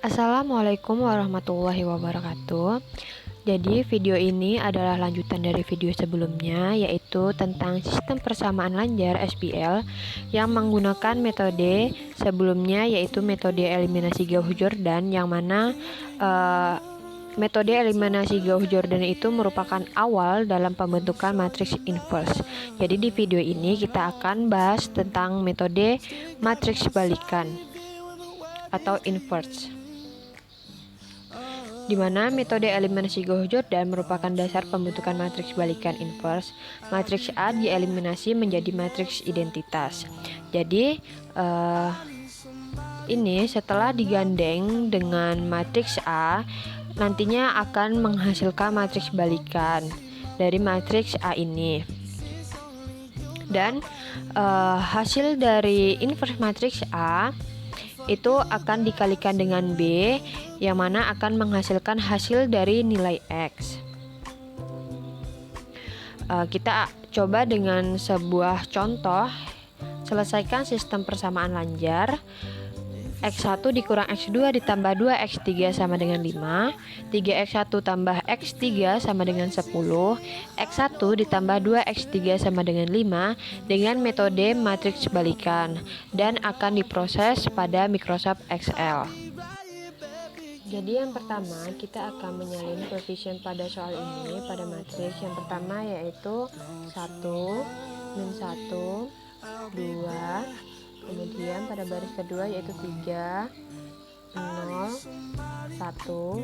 Assalamualaikum warahmatullahi wabarakatuh. Jadi video ini adalah lanjutan dari video sebelumnya, yaitu tentang sistem persamaan lanjar SPL yang menggunakan metode sebelumnya, yaitu metode eliminasi Gauss-Jordan, yang mana metode eliminasi Gauss-Jordan itu merupakan awal dalam pembentukan matriks inverse. Jadi di video ini kita akan bahas tentang metode matriks balikan atau inverse, di mana metode eliminasi Gauss-Jordan merupakan dasar pembentukan matriks balikan inverse. Matriks A dieliminasi menjadi matriks identitas. Jadi ini setelah digandeng dengan matriks A, nantinya akan menghasilkan matriks balikan dari matriks A ini. Dan hasil dari inverse matriks A itu akan dikalikan dengan B, yang mana akan menghasilkan hasil dari nilai X. Kita coba dengan sebuah contoh. Selesaikan sistem persamaan lanjar. X1 dikurang X2 ditambah 2X3 sama dengan 5. 3X1 tambah X3 sama dengan 10. X1 ditambah 2X3 sama dengan 5 dengan metode matriks balikan, dan akan diproses pada Microsoft Excel. Jadi yang pertama kita akan menyalin koefisien pada soal ini pada matriks. Yang pertama yaitu 1, min 1, 2. Kemudian pada baris kedua yaitu 3, 0, 1,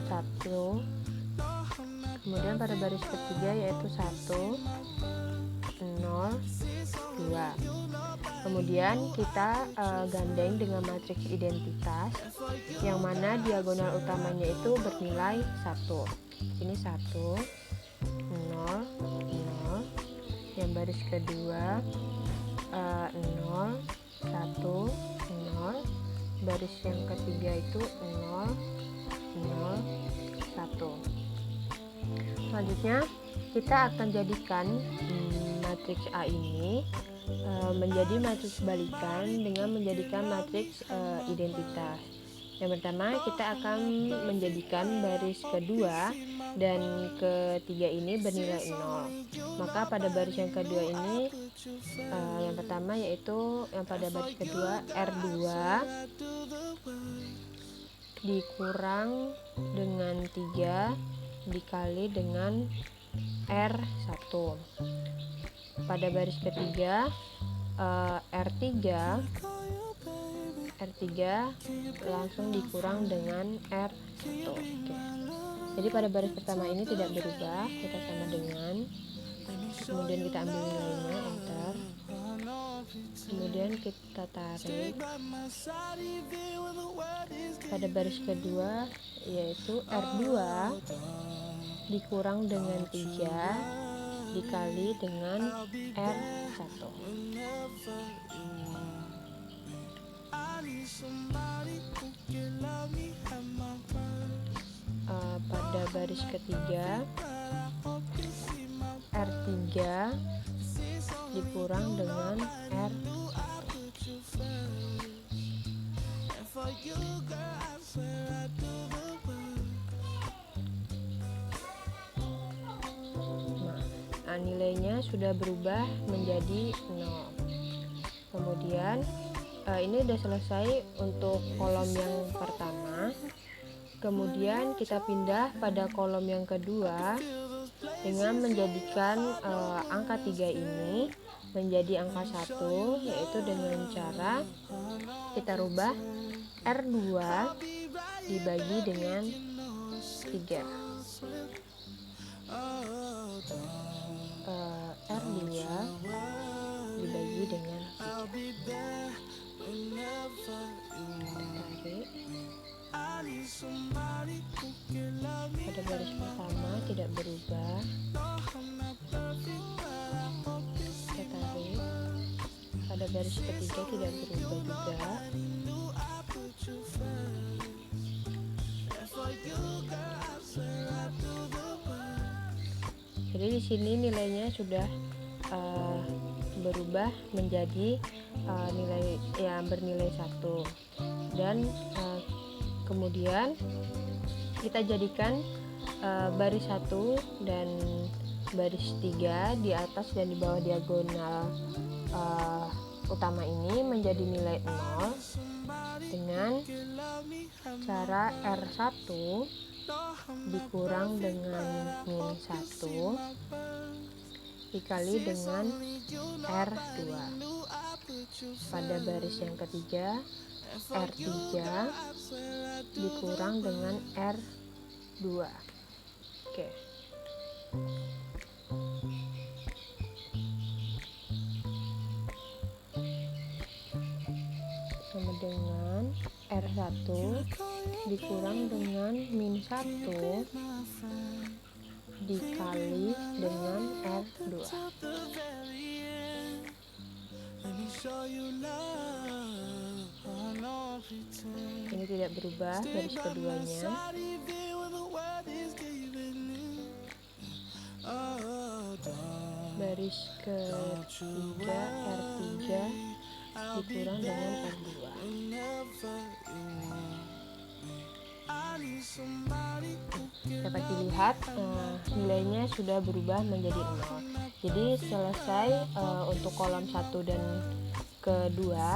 1. Kemudian pada baris ketiga yaitu 1, 0, 2. Kemudian kita gandeng dengan matriks identitas, yang mana diagonal utamanya itu bernilai 1. Ini 1, 0, 0. Yang baris kedua 0, 1, 0. Baris yang ketiga itu 0, 0, 1. Selanjutnya kita akan jadikan matriks A ini menjadi matriks balikan dengan menjadikan matriks identitas. Yang pertama kita akan menjadikan baris kedua dan ketiga ini bernilai 0. Maka pada baris yang kedua ini yang pertama yaitu yang pada baris kedua R2 dikurang dengan 3 dikali dengan R1. Pada baris ketiga R3 langsung dikurang dengan R1. Oke. Jadi pada baris pertama ini tidak berubah, kita sama dengan, kemudian kita ambil nilainya, enter, kemudian kita tarik. Pada baris kedua yaitu R2 dikurang dengan 3 dikali dengan R1. Pada baris ketiga R3 dikurang dengan R1. Nah, nilainya sudah berubah menjadi 0. Kemudian ini sudah selesai untuk kolom yang pertama. Kemudian kita pindah pada kolom yang kedua dengan menjadikan angka 3 ini menjadi angka 1, yaitu dengan cara kita rubah R2 dibagi dengan 3. R2 dibagi dengan 3. Tarik. Pada baris pertama tidak berubah, kita tarik. Pada baris ketiga tidak berubah juga. Jadi di sini nilainya sudah berubah menjadi nilai yang bernilai 1, dan kemudian kita jadikan baris 1 dan baris 3 di atas dan di bawah diagonal utama ini menjadi nilai 0 dengan cara R1 dikurang dengan min 1 dikali dengan R2. Pada baris yang ketiga, R3 dikurang dengan R2. Oke. Sama dengan R1 dikurang dengan min 1 dikali dengan R2. Ini tidak berubah baris keduanya. Baris ketiga R3 dikurang dengan R2. Dapat dilihat nilainya sudah berubah menjadi 0. Jadi selesai untuk kolom 1 dan kedua.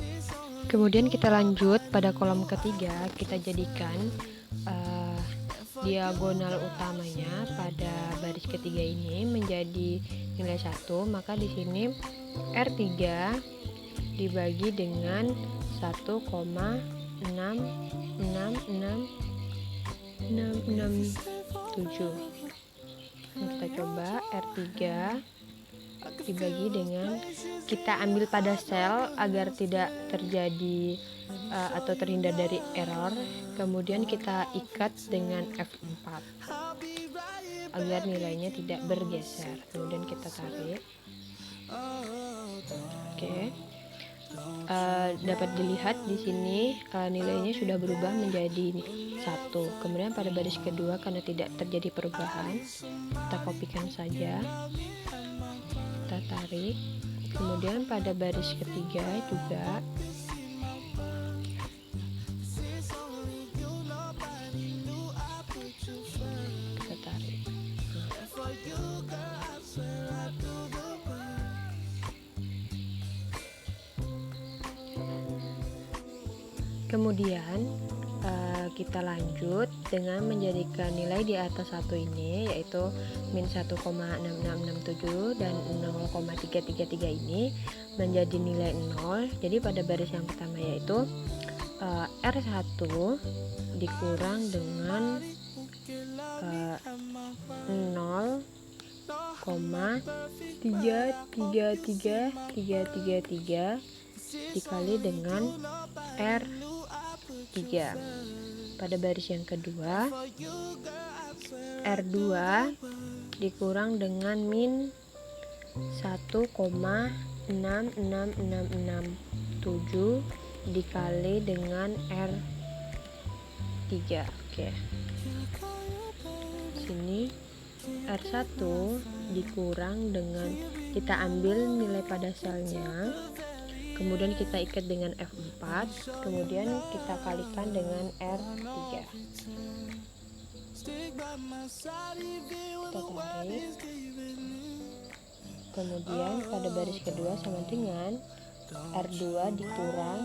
Kemudian kita lanjut pada kolom ketiga, kita jadikan diagonal utamanya pada baris ketiga ini menjadi nilai 1, maka di sini R3 dibagi dengan 1,66667. Kita coba R3 dibagi dengan, kita ambil pada sel agar tidak terjadi atau terhindar dari error, kemudian kita ikat dengan F4 agar nilainya tidak bergeser. Kemudian kita tarik. Oke. Dapat dilihat di sini nilainya sudah berubah menjadi 1. Kemudian pada baris kedua, karena tidak terjadi perubahan, kita kopikan saja, kita tarik. Kemudian pada baris ketiga juga kita tarik. Kemudian kita lanjut dengan menjadikan nilai di atas 1 ini, yaitu min 1,6667 dan 0,333 ini menjadi nilai 0. Jadi pada baris yang pertama yaitu R1 dikurang dengan 0,333333 dikali dengan R3. Pada baris yang kedua, R2 dikurang dengan min 1,66667 dikali dengan R3. Oke. Sini R1 dikurang dengan, kita ambil nilai pada selnya, kemudian kita ikat dengan F4, kemudian kita kalikan dengan R3. Kita tarik. Kemudian pada baris kedua sama dengan R2 dikurang,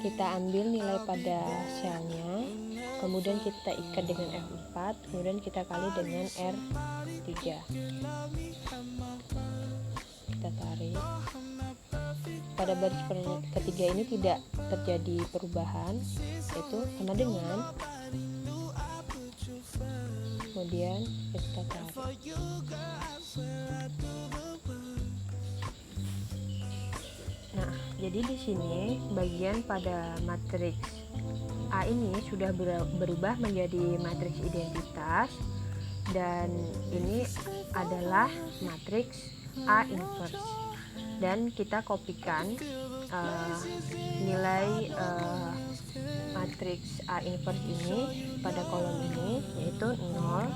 kita ambil nilai pada selnya, kemudian kita ikat dengan F4, kemudian kita kali dengan R3. Kita tarik. Pada baris ketiga ini tidak terjadi perubahan, yaitu sama dengan, kemudian kita tarik. Nah, jadi di sini bagian pada matriks A ini sudah berubah menjadi matriks identitas, dan ini adalah matriks A inverse. Dan kita kopikan nilai matriks A inverse ini pada kolom ini, yaitu 0,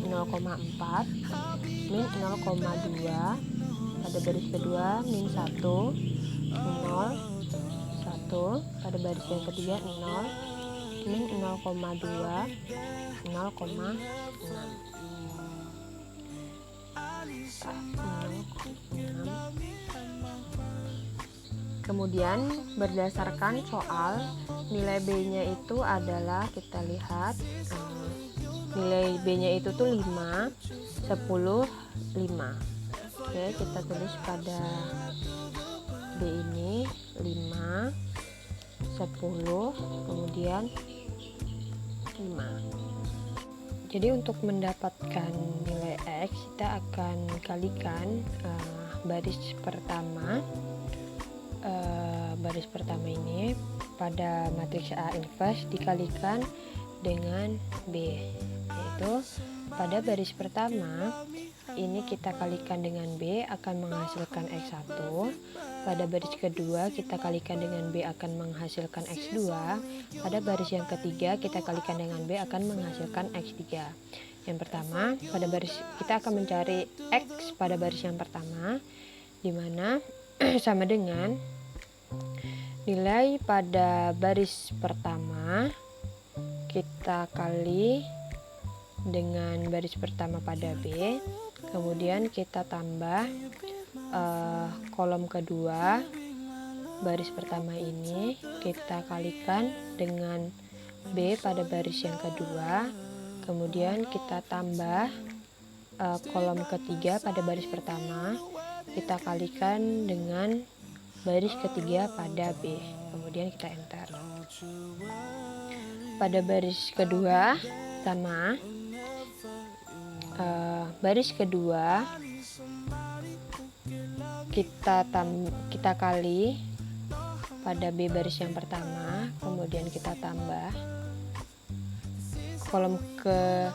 0,4, min 0,2, pada baris kedua min 1, 0, 1, pada baris yang ketiga 0, min 0,2, 0,6. Kemudian berdasarkan soal, nilai B-nya itu adalah, kita lihat, nilai B-nya itu tuh 5, 10, 5. Oke, kita tulis pada B ini 5, 10, kemudian 5. Jadi untuk mendapatkan nilai X, kita akan kalikan baris pertama. Baris pertama ini pada matriks A inverse dikalikan dengan B, yaitu pada baris pertama ini kita kalikan dengan B akan menghasilkan X1, pada baris kedua kita kalikan dengan B akan menghasilkan X2, pada baris yang ketiga kita kalikan dengan B akan menghasilkan X3. Yang pertama, pada baris kita akan mencari X pada baris yang pertama, di mana sama dengan nilai pada baris pertama kita kali dengan baris pertama pada B, kemudian kita tambah kolom kedua baris pertama ini kita kalikan dengan B pada baris yang kedua, kemudian kita tambah kolom ketiga pada baris pertama kita kalikan dengan baris ketiga pada B, kemudian kita enter. Pada baris kedua sama, baris kedua kita kali pada B baris yang pertama, kemudian kita tambah kolom ke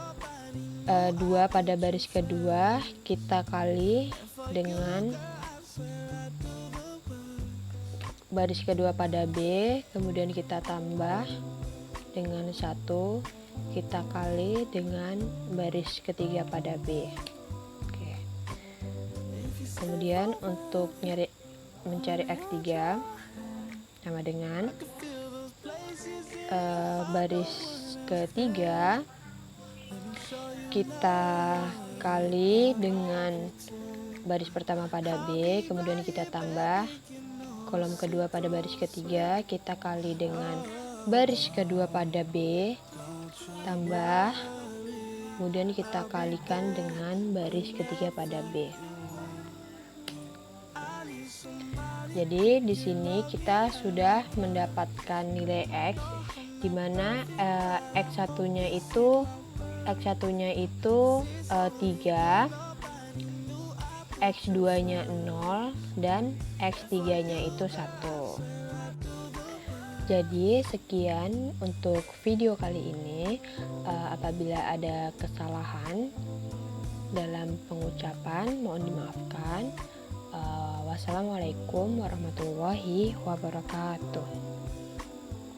dua pada baris kedua kita kali dengan baris kedua pada B, kemudian kita tambah dengan 1, kita kali dengan baris ketiga pada B. Oke. Kemudian untuk mencari X3 sama dengan baris ketiga kita kali dengan baris pertama pada B, kemudian kita tambah kolom kedua pada baris ketiga kita kali dengan baris kedua pada B, tambah, kemudian kita kalikan dengan baris ketiga pada B. Jadi di sini kita sudah mendapatkan nilai X, di mana X1-nya itu 3, X2-nya 0, dan X3-nya itu 1. Jadi sekian untuk video kali ini. Apabila ada kesalahan dalam pengucapan mohon dimaafkan. Wassalamualaikum warahmatullahi wabarakatuh.